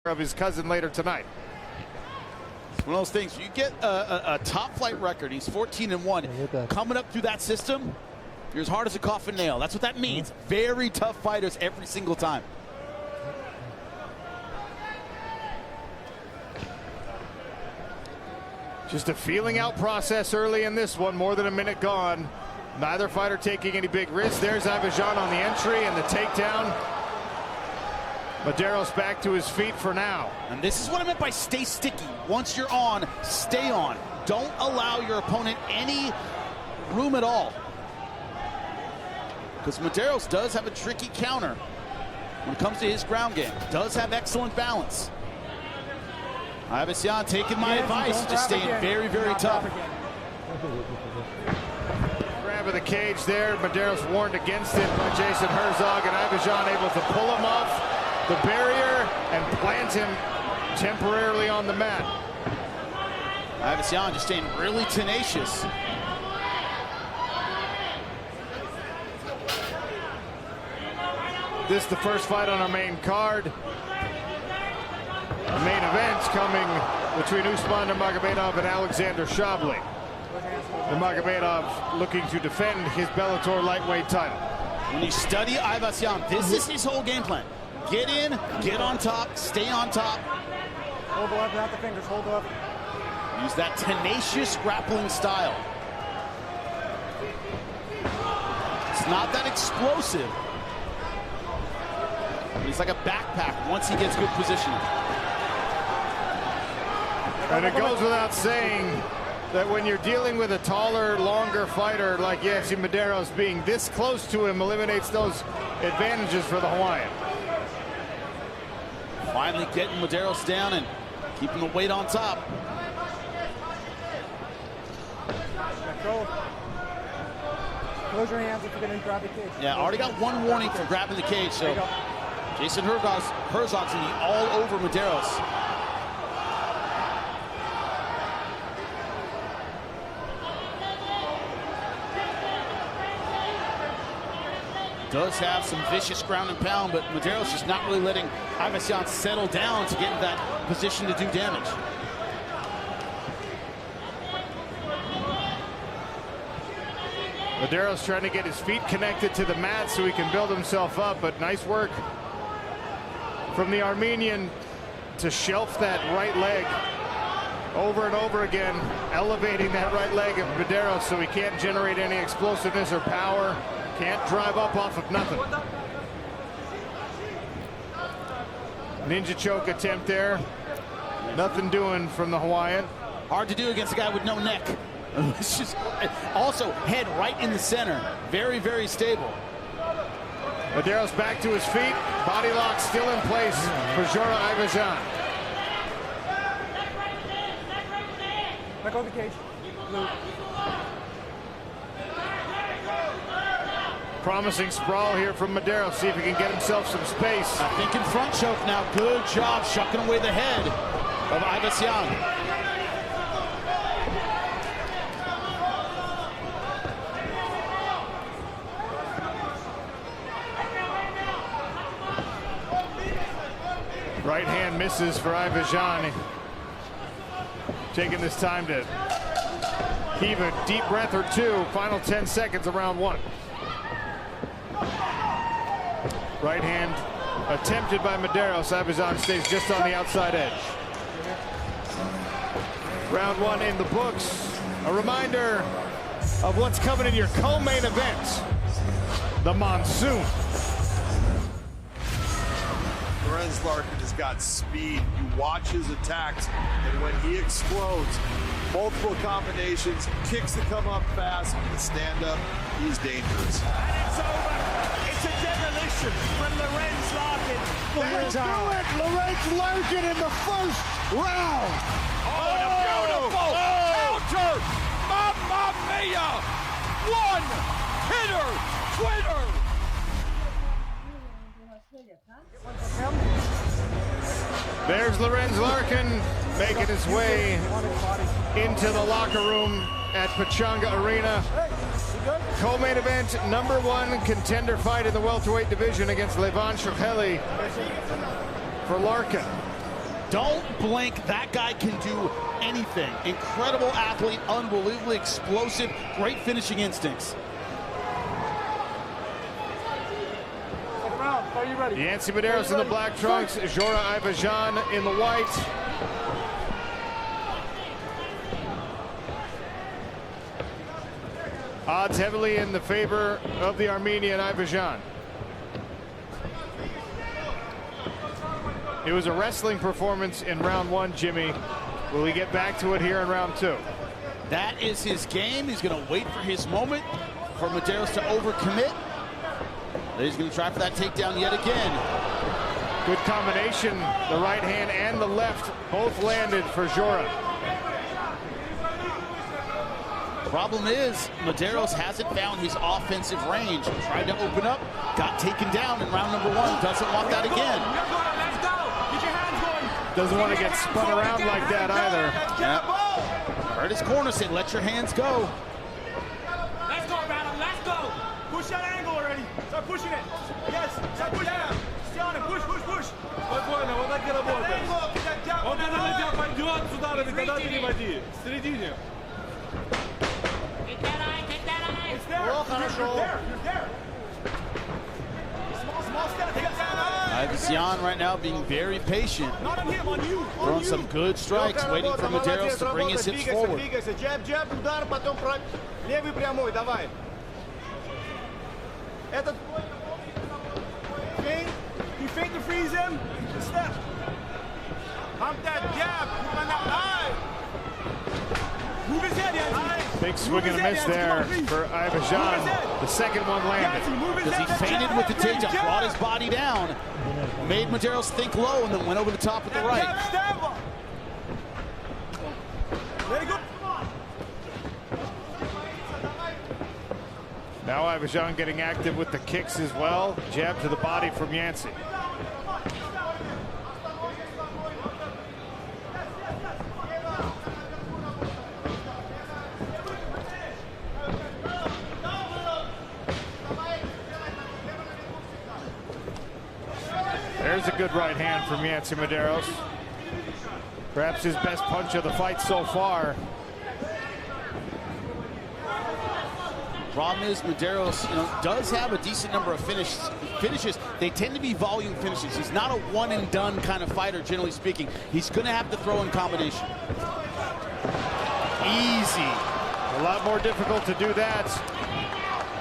of his cousin later tonight. One of those things, you get a top flight record, he's 14-1, coming up through that system, you're as hard as a coffin nail. That's what that means. Very tough fighters every single time. Just a feeling out process early in this one, more than a minute gone. Neither fighter taking any big risks. There's Ivajan on the entry and the takedown. Medeiros back to his feet for now. And this is what I meant by stay sticky. Once you're on, stay on. Don't allow your opponent any room at all. Because Medeiros does have a tricky counter when it comes to his ground game. Does have excellent balance. Ivajan taking my advice, just staying very, very tough. Grab of the cage there. Medeiros warned against it by Jason Herzog, and Ivajan able to pull him off the barrier and plant him temporarily on the mat. Ivajan just staying really tenacious. This is the first fight on our main card. The main event's coming between Usman Nurmagomedov and Alexander Shabli. Nurmagomedov looking to defend his Bellator lightweight title. When you study Ivajan, this is his whole game plan. Get in, get on top, stay on top. Hold the left, not the fingers, hold up. Use that tenacious grappling style. It's not that explosive. He's like a backpack once he gets good positioning. And it goes without saying that when you're dealing with a taller, longer fighter like Jeffery Medeiros, being this close to him eliminates those advantages for the Hawaiian. Finally getting Medeiros down and keeping the weight on top. Close your hands if you're going to grab the cage. Yeah, already got one warning for grabbing the cage, so Jason Herzog's going to be all over Medeiros. Does have some vicious ground and pound, but Medeiros just not really letting Ivajan settle down to get in that position to do damage. Medeiros trying to get his feet connected to the mat so he can build himself up, but nice work from the Armenian to shelf that right leg over and over again, elevating that right leg of Medeiros so he can't generate any explosiveness or power. Can't drive up off of nothing. Ninja choke attempt there. Nothing doing from the Hawaiian. Hard to do against a guy with no neck. It's just also head right in the center. Very, very stable. Medeiros back to his feet. Body lock still in place for Jora Ivajan. Let go of the cage. Blue. Promising sprawl here from Medeiros. See if he can get himself some space. I think in front choke now. Good job shucking away the head of Ivajan. Right hand misses for Ivajan. Taking this time to heave a deep breath or two. Final 10 seconds of round one. Right hand attempted by Medeiros. Ivajan stays just on the outside edge. Round one in the books. A reminder of what's coming in your co-main event. The Monsoon. Lorenz Larkin has got speed. You watch his attacks, and when he explodes, multiple combinations, kicks that come up fast, and the stand-up, he's dangerous. And it's over. It's a demolition from Lorenz Larkin. Let's do it! Lorenz Larkin in the first round. Oh, and a beautiful counter. Mamma mia! One hitter, Twitter. There's Lorenz Larkin making his way into the locker room at Pechanga Arena. Co-main event, #1 contender fight in the welterweight division against Levan Shokeli for Larkin. Don't blink. That guy can do anything. Incredible athlete, unbelievably explosive, great finishing instincts. Are you ready? Yancy Medeiros in the black trunks, Jora Ivajan in the white. Odds heavily in the favor of the Armenian Ivajan. It was a wrestling performance in round one, Jimmy. Will we get back to it here in round two? That is his game. He's going to wait for his moment for Medeiros to overcommit. He's going to try for that takedown yet again. Good combination. The right hand and the left both landed for Jora. Problem is, Medeiros hasn't found his offensive range. Tried to open up, got taken down in round number one. Doesn't want that again. Doesn't want to get spun around like that either. Yep. Heard his corner say, let your hands go. Let's go, Madam. Let's go. Push that angle already. Start pushing it. Yes. Start pushing it. Stian, push. Спокойно, вот так и работает. Он когда на тебя пойдет с ударами, тогда переводи. В середине. It's there. You're there. Small step. Ivajan right now being very patient. Not on him, on you. Throwing some good strikes, waiting for Medeiros to bring his hips forward. Двигайся. Джеб, удар, потом левый прямой, давай. Этот feint. You feint to freeze him. Step. Pump that jab. Move his head, Yancy. Big swing and a miss there for Ivajan. The second one landed. Because he feinted with the takedown, brought his body down, made Medeiros think low, and then went over the top with the right. Let it go. Now Ivajan getting active with the kicks as well. Jab to the body from Yancy. There's a good right hand from Yancy Medeiros. Perhaps his best punch of the fight so far. Problem is, Medeiros, does have a decent number of finishes. They tend to be volume finishes. He's not a one-and-done kind of fighter, generally speaking. He's going to have to throw in combination. Easy. A lot more difficult to do that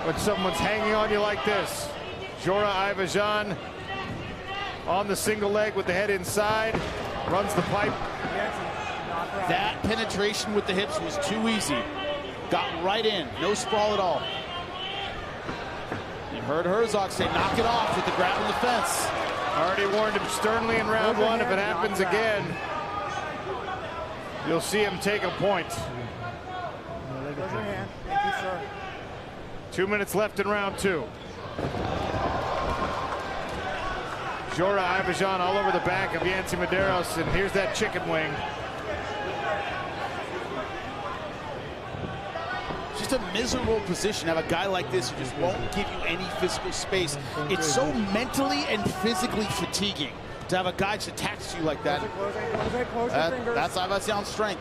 when someone's hanging on you like this. Jora Ivajan on the single leg with the head inside, runs the pipe. That penetration with the hips was too easy. Got right in, no sprawl at all. You heard Herzog say, knock it off with the grab on the fence. Already warned him sternly in round one. If it happens again, you'll see him take a point. 2 minutes left in round two. Jora Ivajan all over the back of Yancy Medeiros, and here's that chicken wing. Just a miserable position to have a guy like this who just won't give you any physical space. It's so mentally and physically fatiguing to have a guy just attached to you like that. That's Ivajan's strength.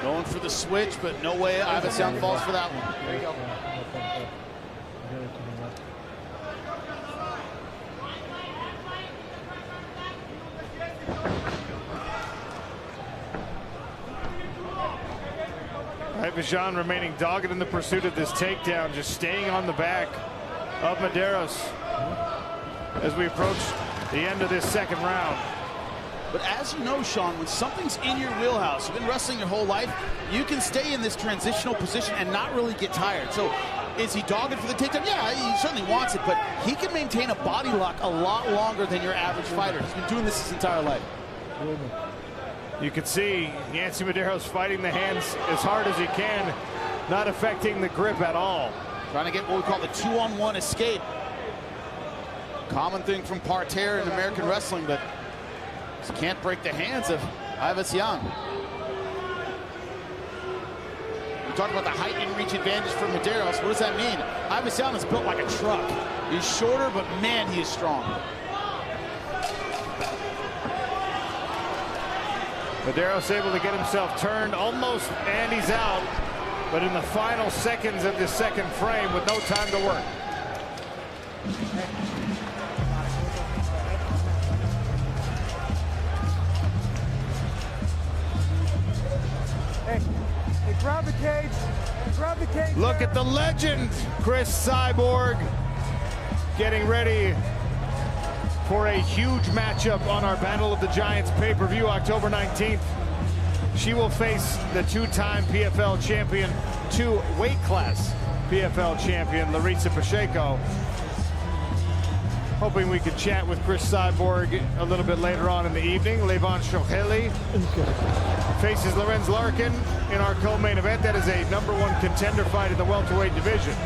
Going for the switch, but no way Ivajan falls for that one. There you go. Ivajan remaining dogged in the pursuit of this takedown, just staying on the back of Medeiros as we approach the end of this second round. But as you know, Sean, when something's in your wheelhouse, you've been wrestling your whole life, you can stay in this transitional position and not really get tired. So is he dogged for the takedown? Yeah, he certainly wants it, but he can maintain a body lock a lot longer than your average fighter. He's been doing this his entire life. You can see Yancy Medeiros fighting the hands as hard as he can, not affecting the grip at all. Trying to get what we call the 2-on-1 escape. Common thing from parterre in American wrestling, but just can't break the hands of Ivajan. You talked about the height and reach advantage for Medeiros. What does that mean? Avesyan is built like a truck. He's shorter, but man, he is strong. Medeiros able to get himself turned almost, and he's out. But in the final seconds of the second frame with no time to work. Hey, grab the cage. Grab the cage. Look at the legend, Chris Cyborg, getting ready for a huge matchup on our Battle of the Giants pay-per-view October 19th. She will face the two-time PFL champion, two-weight class PFL champion, Larissa Pacheco. Hoping we could chat with Chris Cyborg a little bit later on in the evening. Levon Shoheli faces Lorenz Larkin in our co-main event. That is a #1 contender fight in the welterweight division.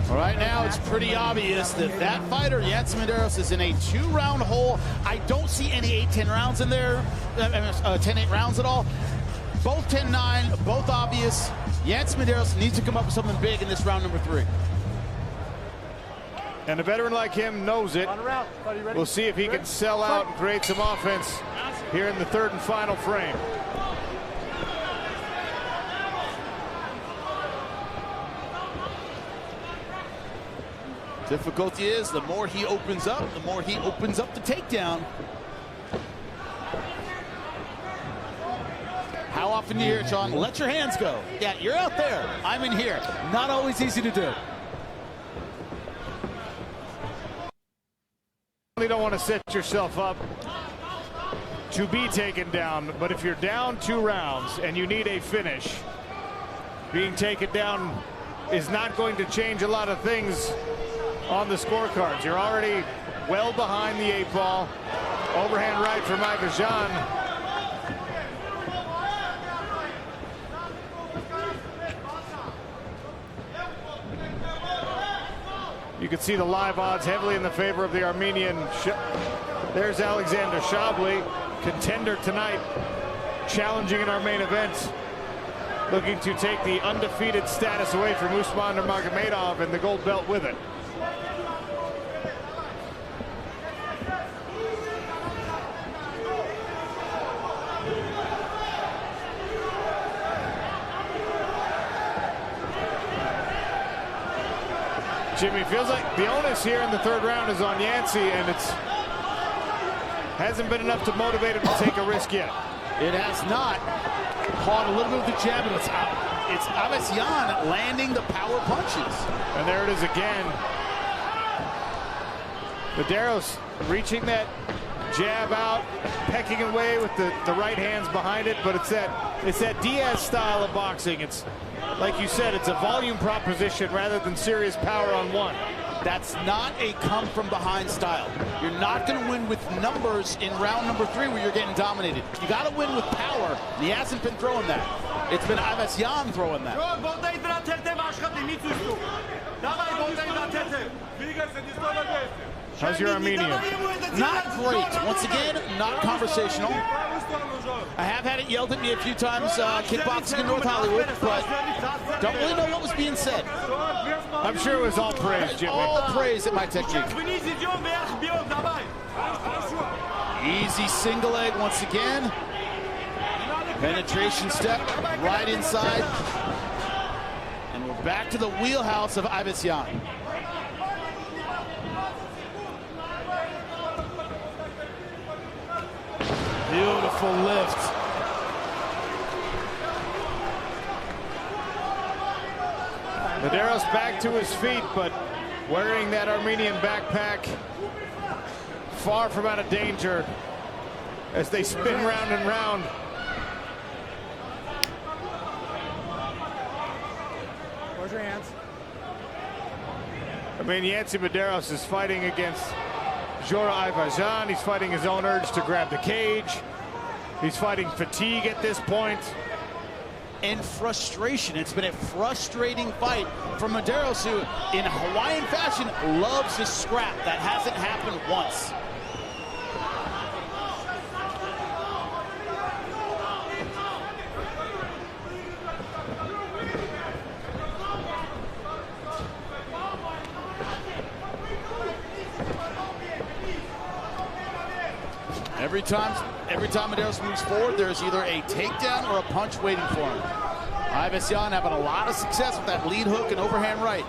Right now, it's pretty obvious that that fighter, Yancy Medeiros, is in a 2-round hole. I don't see any 8-10 rounds in there, 10-8 rounds at all. Both 10-9, both obvious. Yancy Medeiros needs to come up with something big in this round number 3. And a veteran like him knows it. We'll see if he can sell out and create some offense here in the third and final frame. Difficulty is, the more he opens up, the more he opens up the takedown. How often do you hear it, Sean? Let your hands go. Yeah, you're out there. I'm in here. Not always easy to do. You don't want to set yourself up to be taken down, but if you're down 2 rounds and you need a finish, being taken down is not going to change a lot of things on the scorecards. You're already well behind the 8 ball. Overhand right from Avesyan. You can see the live odds heavily in the favor of the Armenian. There's Alexander Shabli, contender tonight, challenging in our main event, looking to take the undefeated status away from Usman Nurmagomedov and the gold belt with it. Jimmy, feels like the onus here in the third round is on Yancy, and it's hasn't been enough to motivate him to take a risk yet. It has not. Caught a little bit of the jab, and it's Avesyan landing the power punches. And there it is again. Medeiros reaching that jab out, pecking away with the right hands behind it, but it's that Diaz style of boxing. It's like you said, it's a volume proposition rather than serious power on one. That's not a come from behind style. You're not going to win with numbers in round number 3 where you're getting dominated. You got to win with power. And he hasn't been throwing that. It's been Avesyan throwing that. How's your Armenian? Not great. Once again, not conversational. I have had it yelled at me a few times kickboxing in North Hollywood, but don't really know what was being said. I'm sure it was all praise, Jimmy. All praise at my technique. Easy single leg once again. Penetration step right inside. And we're back to the wheelhouse of Avesyan. Beautiful lift. Medeiros back to his feet, but wearing that Armenian backpack, far from out of danger as they spin round and round. Close your hands. I mean, Yancy Medeiros is fighting against Jora Avesyan. He's fighting his own urge to grab the cage. He's fighting fatigue at this point. And frustration. It's been a frustrating fight from Medeiros, who, in Hawaiian fashion, loves his scrap. That hasn't happened once. Every time Medeiros moves forward, there's either a takedown or a punch waiting for him. Ives having a lot of success with that lead hook and overhand right.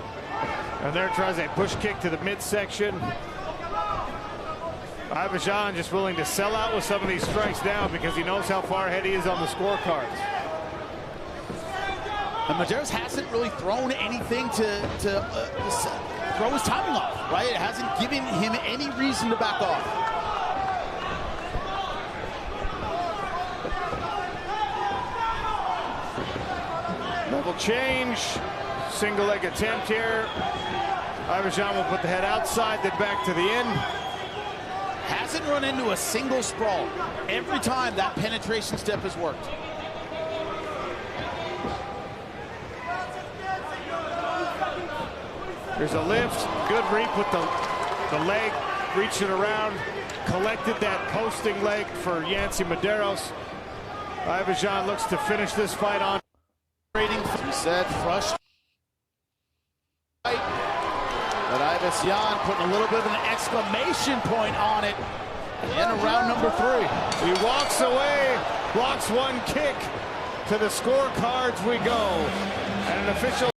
And there tries a push kick to the midsection. Ives just willing to sell out with some of these strikes now because he knows how far ahead he is on the scorecards. And Medeiros hasn't really thrown anything to throw his timing off, right? It hasn't given him any reason to back off. Level change, single leg attempt here. Ives will put the head outside, then back to the in. Hasn't run into a single sprawl every time that penetration step has worked. There's a lift, good reap with the leg, reaching around, collected that posting leg for Yancy Medeiros. Ives looks to finish this fight on. Reset, frustrated. But Ives putting a little bit of an exclamation point on it in round number 3. He walks away, blocks one kick. To the scorecards we go. And an official